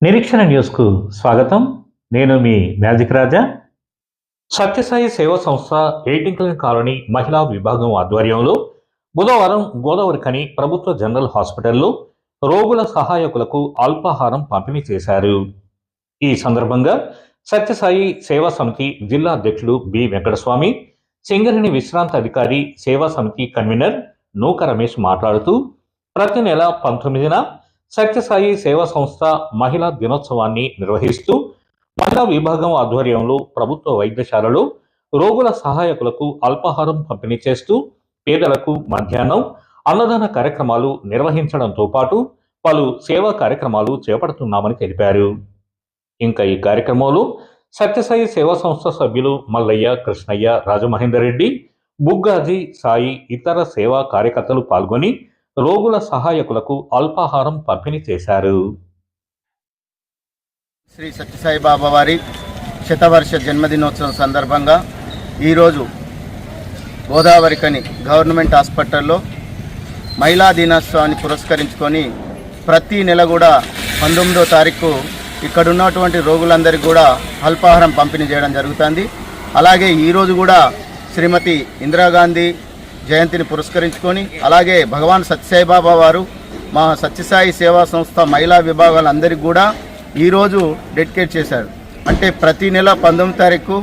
నిరీక్షణ న్యూస్కు స్వాగతం. నేను మీ మ్యాజిక్ రాజా. సత్యసాయి సేవా సంస్థ ఎయిటింగ్లైన్ కాలనీ మహిళా విభాగం ఆధ్వర్యంలో బుధవారం గోదావరిఖని ప్రభుత్వ జనరల్ హాస్పిటల్లో రోగుల సహాయకులకు అల్పాహారం పంపిణీ చేశారు. ఈ సందర్భంగా సత్యసాయి సేవా సమితి జిల్లా అధ్యక్షుడు బి వెంకటస్వామి, సింగరేణి విశ్రాంత అధికారి సేవా సమితి కన్వీనర్ నూక రమేష్ మాట్లాడుతూ, ప్రతి నెల 19న సత్యసాయి సేవా సంస్థ మహిళా దినోత్సవాన్ని నిర్వహిస్తూ మహిళా విభాగం ఆధ్వర్యంలో ప్రభుత్వ వైద్యశాలలో రోగుల సహాయకులకు అల్పాహారం పంపిణీ చేస్తూ పేదలకు మధ్యాహ్నం అన్నదాన కార్యక్రమాలు నిర్వహించడంతో పాటు పలు సేవా కార్యక్రమాలు చేపడుతున్నామని తెలిపారు. ఇంకా ఈ కార్యక్రమంలో సత్యసాయి సేవా సంస్థ సభ్యులు మల్లయ్య, కృష్ణయ్య, రాజమహేందర్ రెడ్డి, బుగ్గాజీ, సాయి, ఇతర సేవా కార్యకర్తలు పాల్గొని రోగుల సహాయకులకు అల్పాహారం పంపిణీ చేశారు. శ్రీ సత్యసాయి బాబా వారి శతవర్ష జన్మదినోత్సవం సందర్భంగా ఈరోజు గోదావరిఖని గవర్నమెంట్ హాస్పిటల్లో మహిళా దినోత్సవాన్ని పురస్కరించుకొని ప్రతి నెల కూడా 19వ తారీఖు ఇక్కడ ఉన్నటువంటి రోగులందరికీ కూడా అల్పాహారం పంపిణీ చేయడం జరుగుతుంది. అలాగే ఈరోజు కూడా శ్రీమతి ఇందిరాగాంధీ జయంతిని పురస్కరించుకొని అలాగే భగవాన్ సత్యసాయి బాబా వారు మా సత్యసాయి సేవా సంస్థ మహిళా విభాగాలందరికీ కూడా ఈరోజు డెడికేట్ చేశారు. అంటే ప్రతి నెల 19వ తారీఖు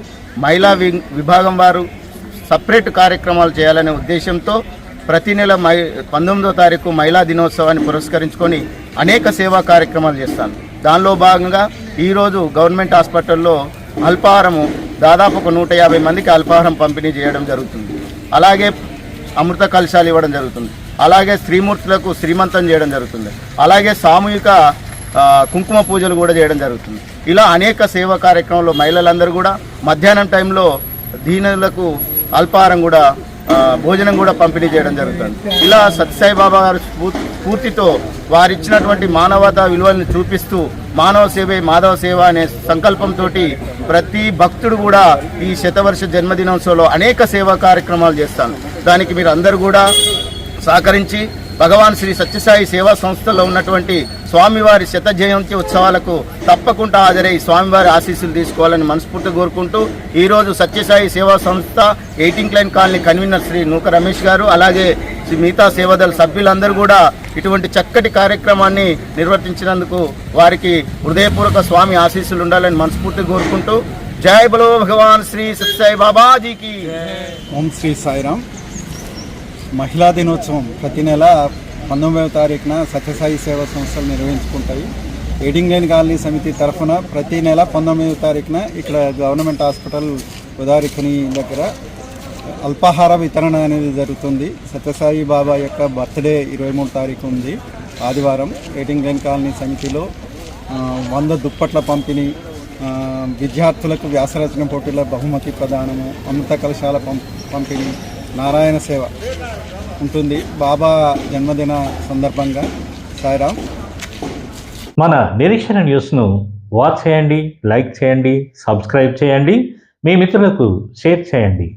మహిళా విభాగం వారు సపరేట్ కార్యక్రమాలు చేయాలనే ఉద్దేశంతో ప్రతి నెల 19వ తారీఖు మహిళా దినోత్సవాన్ని పురస్కరించుకొని అనేక సేవా కార్యక్రమాలు చేస్తాను. దానిలో భాగంగా ఈరోజు గవర్నమెంట్ హాస్పిటల్లో అల్పాహారము దాదాపు ఒక 150 మందికి అల్పాహారం పంపిణీ చేయడం జరుగుతుంది. అలాగే అమృత కలశాలు ఇవ్వడం జరుగుతుంది. అలాగే స్త్రీమూర్తులకు శ్రీమంతం చేయడం జరుగుతుంది. అలాగే సామూహిక కుంకుమ పూజలు కూడా చేయడం జరుగుతుంది. ఇలా అనేక సేవా కార్యక్రమంలో మహిళలందరూ కూడా మధ్యాహ్నం టైంలో దీనులకు అల్పాహారం కూడా భోజనం కూడా పంపిణీ చేయడం జరుగుతుంది. ఇలా సత్యసాయి బాబా గారి స్ఫూర్తితో వారిచ్చినటువంటి మానవతా విలువలను చూపిస్తూ మానవ సేవే మాధవ సేవ అనే సంకల్పంతో ప్రతి భక్తుడు కూడా ఈ శతవర్ష జన్మదినోత్సవంలో అనేక సేవా కార్యక్రమాలు చేస్తాను. దానికి మీరు అందరూ కూడా సహకరించి భగవాన్ శ్రీ సత్యసాయి సేవా సంస్థలో ఉన్నటువంటి స్వామివారి శత జయంతి ఉత్సవాలకు తప్పకుండా హాజరై స్వామివారి ఆశీస్సులు తీసుకోవాలని మనస్ఫూర్తిగా కోరుకుంటూ ఈరోజు సత్యసాయి సేవా సంస్థ ఎయిటింగ్లైన్ కాలనీ కన్వీనర్ శ్రీ నూక రమేష్ గారు అలాగే మిగతా సేవాదళ సభ్యులందరూ కూడా ఇటువంటి చక్కటి కార్యక్రమాన్ని నిర్వర్తించినందుకు వారికి హృదయపూర్వక స్వామి ఆశీస్సులు ఉండాలని మనస్ఫూర్తిగా కోరుకుంటూ జై బలో భగవాన్ శ్రీ సత్యసాయి బాబాజీకి. ఓం శ్రీ సాయిరామ్. మహిళా దినోత్సవం ప్రతి నెల 19వ తారీఖున సత్యసాయి సేవా సంస్థలు నిర్వహించుకుంటాయి. ఎయిటింగ్లైన్ కాలనీ సమితి తరఫున ప్రతి నెల 19వ తారీఖున ఇక్కడ గవర్నమెంట్ హాస్పిటల్ గోదావరిఖని దగ్గర అల్పాహార వితరణ అనేది జరుగుతుంది. సత్యసాయి బాబా యొక్క బర్త్డే 23వ తారీఖు ఉంది, ఆదివారం. ఎయిటింగ్లైన్ కాలనీ సమితిలో 100 దుప్పట్ల పంపిణీ, విద్యార్థులకు వ్యాసరచన పోటీల బహుమతి ప్రదానము, అమృత కలశాల పంపిణీ, నారాయణ సేవ ఉంటుంది బాబా జన్మదిన సందర్భంగా. సాయిరామ్. మన నిరీక్షణ న్యూస్ను వాచ్ చేయండి, లైక్ చేయండి, సబ్స్క్రైబ్ చేయండి, మీ మిత్రులకు షేర్ చేయండి.